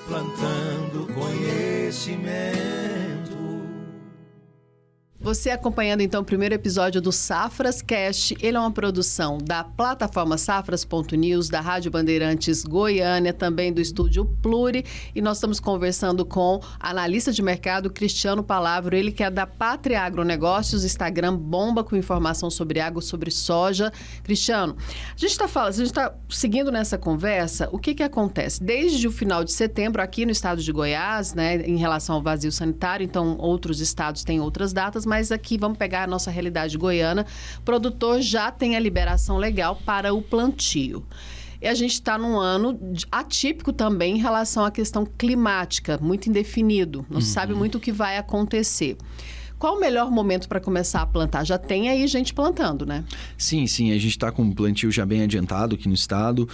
plantando conhecimento. Você acompanhando então o primeiro episódio do Safras Cast. Ele é uma produção da plataforma Safras.news, da Rádio Bandeirantes Goiânia, também do Estúdio Pluri. E nós estamos conversando com analista de mercado Cristiano Palavro, ele que é da Pátria Agronegócios, Instagram bomba com informação sobre água, sobre soja. Cristiano, a gente está seguindo nessa conversa, o que acontece? Desde o final de setembro, aqui no estado de Goiás, né, em relação ao vazio sanitário, então outros estados têm outras datas, mas aqui vamos pegar a nossa realidade goiana. O produtor já tem a liberação legal para o plantio. E a gente está num ano atípico também em relação à questão climática, muito indefinido. Não se sabe muito o que vai acontecer. Qual o melhor momento para começar a plantar? Já tem aí gente plantando, né? Sim, a gente está com o plantio já bem adiantado aqui no estado.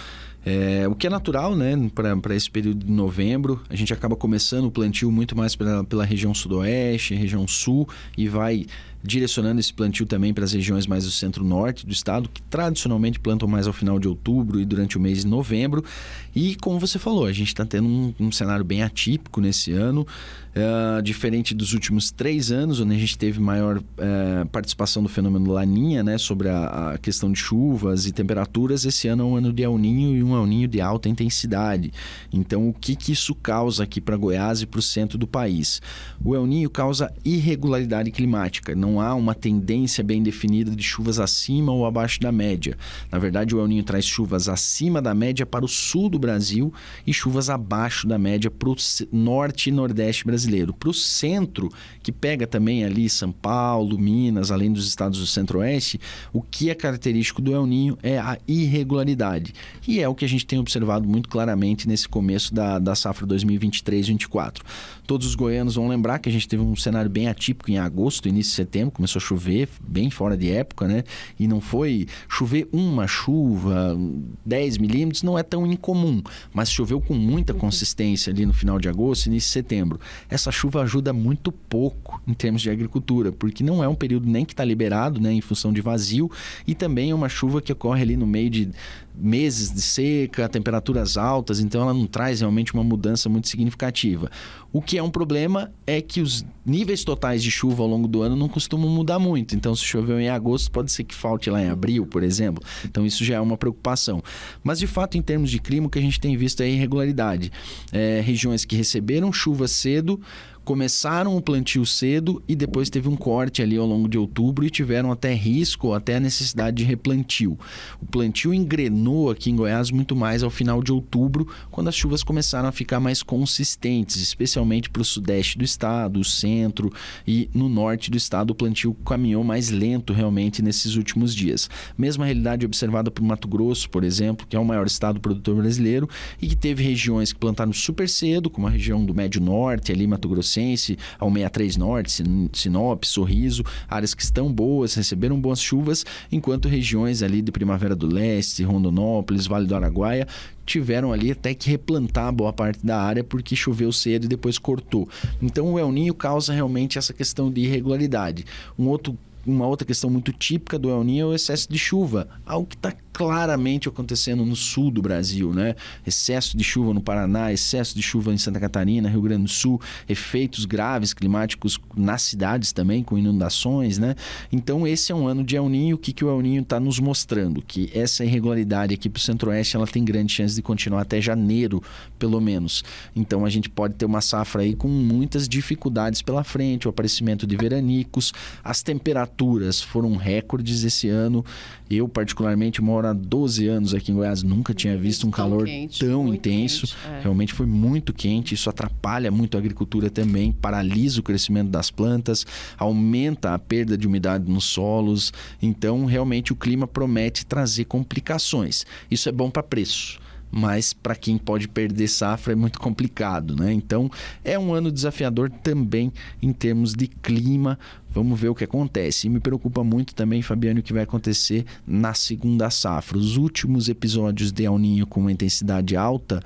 O que é natural, né, para esse período de novembro. A gente acaba começando o plantio muito mais pela região sudoeste, região sul, e vai direcionando esse plantio também para as regiões mais do centro-norte do estado, que tradicionalmente plantam mais ao final de outubro e durante o mês de novembro. E como você falou, a gente está tendo um cenário bem atípico nesse ano, diferente dos últimos 3 anos, onde a gente teve maior participação do fenômeno Laninha, né, sobre a questão de chuvas e temperaturas. Esse ano é um ano de El Niño e um El Niño de alta intensidade. Então, o que isso causa aqui para Goiás e para o centro do país? O El Niño causa irregularidade climática. Não há uma tendência bem definida de chuvas acima ou abaixo da média. Na verdade, o El Niño traz chuvas acima da média para o sul do Brasil e chuvas abaixo da média para o norte e nordeste brasileiro. Para o centro, que pega também ali São Paulo, Minas, além dos estados do centro-oeste, o que é característico do El Niño é a irregularidade. E é o que a gente tem observado muito claramente nesse começo da safra 2023-24. Todos os goianos vão lembrar que a gente teve um cenário bem atípico em agosto, início de setembro, começou a chover bem fora de época, né? E não foi chover uma chuva, 10 milímetros, não é tão incomum, mas choveu com muita consistência ali no final de agosto, início de setembro. Essa chuva ajuda muito pouco em termos de agricultura, porque não é um período nem que está liberado, né, em função de vazio, e também é uma chuva que ocorre ali no meio de meses de seca, temperaturas altas, então ela não traz realmente uma mudança muito significativa. O que é um problema é que os níveis totais de chuva ao longo do ano não costumam mudar muito. Então, se choveu em agosto, pode ser que falte lá em abril, por exemplo. Então, isso já é uma preocupação. Mas, de fato, em termos de clima, o que a gente tem visto é irregularidade. Regiões que receberam chuva cedo, começaram o plantio cedo e depois teve um corte ali ao longo de outubro e tiveram até risco ou até a necessidade de replantio. O plantio engrenou aqui em Goiás muito mais ao final de outubro, quando as chuvas começaram a ficar mais consistentes, especialmente para o sudeste do estado, o centro e no norte do estado. O plantio caminhou mais lento realmente nesses últimos dias. Mesma realidade observada por Mato Grosso, por exemplo, que é o maior estado produtor brasileiro e que teve regiões que plantaram super cedo, como a região do Médio Norte, ali Mato Grosso, ao 63 Norte, Sinop, Sorriso, áreas que estão boas, receberam boas chuvas, enquanto regiões ali de Primavera do Leste, Rondonópolis, Vale do Araguaia, tiveram ali até que replantar boa parte da área porque choveu cedo e depois cortou. Então o El Niño causa realmente essa questão de irregularidade. Uma outra questão muito típica do El Niño é o excesso de chuva, algo que está claramente acontecendo no sul do Brasil, né? Excesso de chuva no Paraná, excesso de chuva em Santa Catarina, Rio Grande do Sul, efeitos graves climáticos nas cidades também, com inundações, né? Então esse é um ano de El Niño. O que o El Niño está nos mostrando? Que essa irregularidade aqui para o centro-oeste, ela tem grande chance de continuar até janeiro, pelo menos. Então a gente pode ter uma safra aí com muitas dificuldades pela frente, o aparecimento de veranicos, as temperaturas foram recordes esse ano. Eu particularmente moro há 12 anos aqui em Goiás, nunca tinha visto um calor tão intenso. Realmente foi muito quente, isso atrapalha muito a agricultura também, paralisa o crescimento das plantas, aumenta a perda de umidade nos solos. Então, realmente, o clima promete trazer complicações. Isso é bom para preço, mas para quem pode perder safra é muito complicado, né? Então, é um ano desafiador também em termos de clima. Vamos ver o que acontece. E me preocupa muito também, Fabiano, o que vai acontecer na segunda safra. Os últimos episódios de El Niño com uma intensidade alta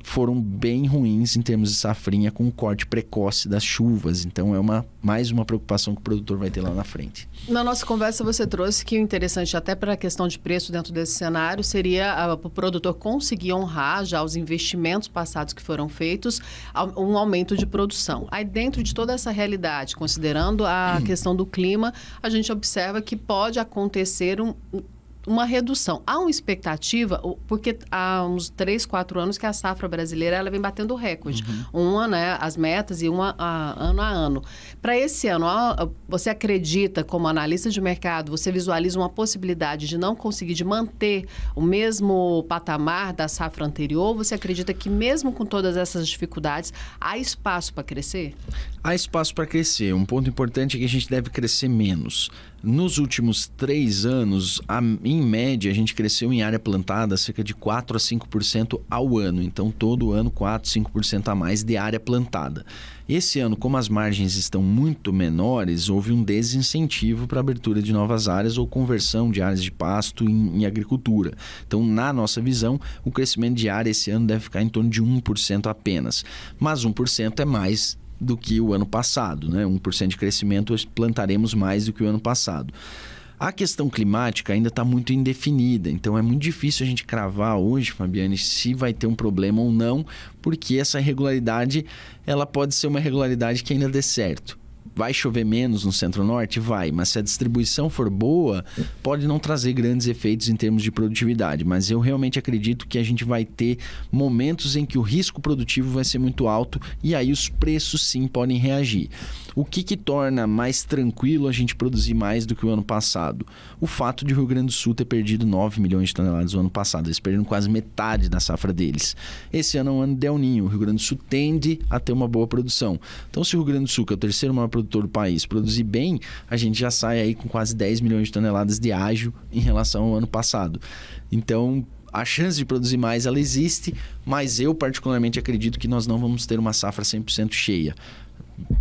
foram bem ruins em termos de safrinha, com o corte precoce das chuvas. Então é mais uma preocupação que o produtor vai ter lá na frente. Na nossa conversa você trouxe que o interessante até para a questão de preço dentro desse cenário seria o produtor conseguir honrar já os investimentos passados que foram feitos, um aumento de produção. Aí dentro de toda essa realidade, considerando a questão do clima, a gente observa que pode acontecer uma redução. Há uma expectativa, porque há uns 3, 4 anos que a safra brasileira ela vem batendo recorde. Uma, né, as metas e uma ano a ano. Para esse ano, você acredita, como analista de mercado, você visualiza uma possibilidade de não conseguir, de manter o mesmo patamar da safra anterior? Você acredita que mesmo com todas essas dificuldades, há espaço para crescer? Há espaço para crescer. Um ponto importante é que a gente deve crescer menos. Nos últimos 3 anos, em média, a gente cresceu em área plantada cerca de 4 a 5% ao ano. Então, todo ano, 4, 5% a mais de área plantada. Esse ano, como as margens estão muito menores, houve um desincentivo para a abertura de novas áreas ou conversão de áreas de pasto em agricultura. Então, na nossa visão, o crescimento de área esse ano deve ficar em torno de 1% apenas. Mas 1% é mais do que o ano passado, né? 1% de crescimento, plantaremos mais do que o ano passado. A questão climática ainda está muito indefinida, então é muito difícil a gente cravar hoje, Fabiane, se vai ter um problema ou não, porque essa irregularidade, ela pode ser uma irregularidade que ainda dê certo. Vai chover menos no centro-norte? Vai, mas se a distribuição for boa, pode não trazer grandes efeitos em termos de produtividade. Mas eu realmente acredito que a gente vai ter momentos em que o risco produtivo vai ser muito alto e aí os preços sim podem reagir. O que torna mais tranquilo a gente produzir mais do que o ano passado? O fato de o Rio Grande do Sul ter perdido 9 milhões de toneladas no ano passado. Eles perderam quase metade da safra deles. Esse ano é um ano de El Niño. O Rio Grande do Sul tende a ter uma boa produção. Então, se o Rio Grande do Sul, que é o terceiro maior produtor do país, produzir bem, a gente já sai aí com quase 10 milhões de toneladas de ágio em relação ao ano passado. Então, a chance de produzir mais, ela existe, mas eu particularmente acredito que nós não vamos ter uma safra 100% cheia.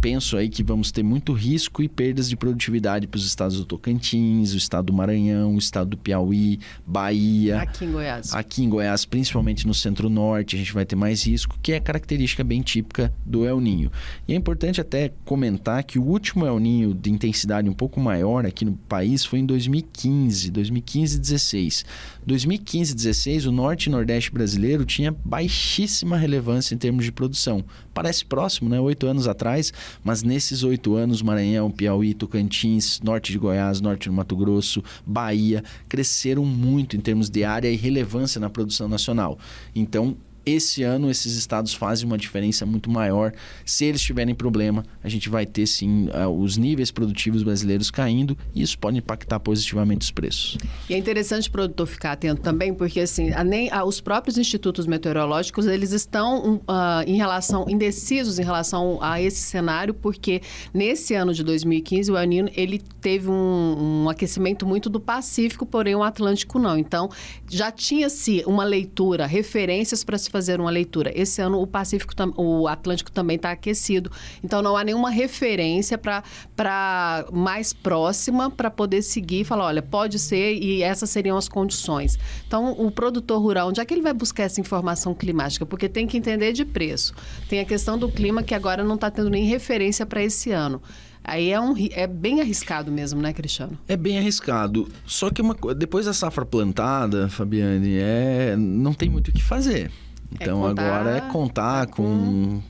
Penso aí que vamos ter muito risco e perdas de produtividade para os estados do Tocantins, o estado do Maranhão, o estado do Piauí, Bahia. Aqui em Goiás. Aqui em Goiás, principalmente no centro-norte, a gente vai ter mais risco, que é característica bem típica do El Niño. E é importante até comentar que o último El Niño de intensidade um pouco maior aqui no país foi em 2015 e 16. 2015 e 16, o norte e nordeste brasileiro tinha baixíssima relevância em termos de produção. Parece próximo, né? 8 anos atrás, mas nesses 8 anos, Maranhão, Piauí, Tocantins, norte de Goiás, norte do Mato Grosso, Bahia, cresceram muito em termos de área e relevância na produção nacional. Então, esse ano, esses estados fazem uma diferença muito maior. Se eles tiverem problema, a gente vai ter, sim, os níveis produtivos brasileiros caindo e isso pode impactar positivamente os preços. E é interessante o produtor ficar atento também, porque assim, os próprios institutos meteorológicos, eles estão indecisos em relação a esse cenário, porque nesse ano de 2015, o El Niño, ele teve um aquecimento muito do Pacífico, porém o Atlântico não. Então, já tinha-se uma leitura, referências para se fazer uma leitura. Esse ano o Atlântico também está aquecido, então não há nenhuma referência para mais próxima para poder seguir e falar, olha, pode ser e essas seriam as condições. Então, o produtor rural, onde é que ele vai buscar essa informação climática? Porque tem que entender de preço. Tem a questão do clima que agora não está tendo nem referência para esse ano. Aí é bem arriscado mesmo, né, Cristiano? É bem arriscado. Só que depois da safra plantada, Fabiane, não tem muito o que fazer. Então agora é contar com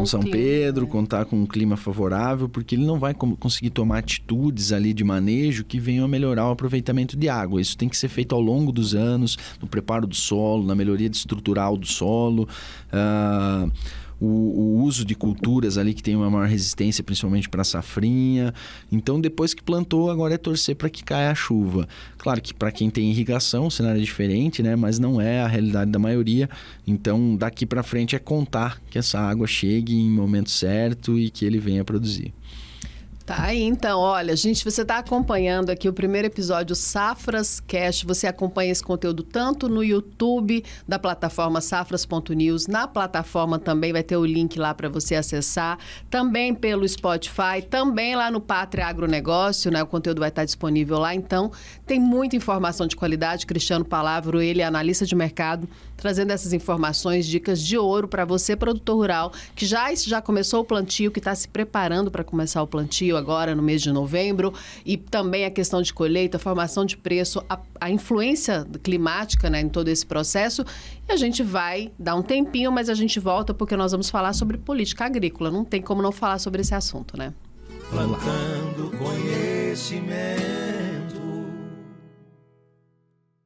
São clima, Pedro, contar com um clima favorável, porque ele não vai conseguir tomar atitudes ali de manejo que venham a melhorar o aproveitamento de água. Isso tem que ser feito ao longo dos anos, no preparo do solo, na melhoria estrutural do solo, o uso de culturas ali que tem uma maior resistência, principalmente para a safrinha. Então, depois que plantou, agora é torcer para que caia a chuva. Claro que para quem tem irrigação, o cenário é diferente, né? Mas não é a realidade da maioria. Então, daqui para frente é contar que essa água chegue em momento certo e que ele venha produzir. Tá aí, então, olha, gente, você está acompanhando aqui o primeiro episódio Safras Cast. Você acompanha esse conteúdo tanto no YouTube da plataforma safras.news, na plataforma também vai ter o link lá para você acessar, também pelo Spotify, também lá no Pátria Agronegócio, né? O conteúdo vai estar disponível lá, então tem muita informação de qualidade. Cristiano Palavro, ele é analista de mercado, trazendo essas informações, dicas de ouro para você, produtor rural, que já começou o plantio, que está se preparando para começar o plantio agora no mês de novembro, e também a questão de colheita, formação de preço, a influência climática, né, em todo esse processo. E a gente vai dar um tempinho, mas a gente volta porque nós vamos falar sobre política agrícola. Não tem como não falar sobre esse assunto, né? Plantando conhecimento.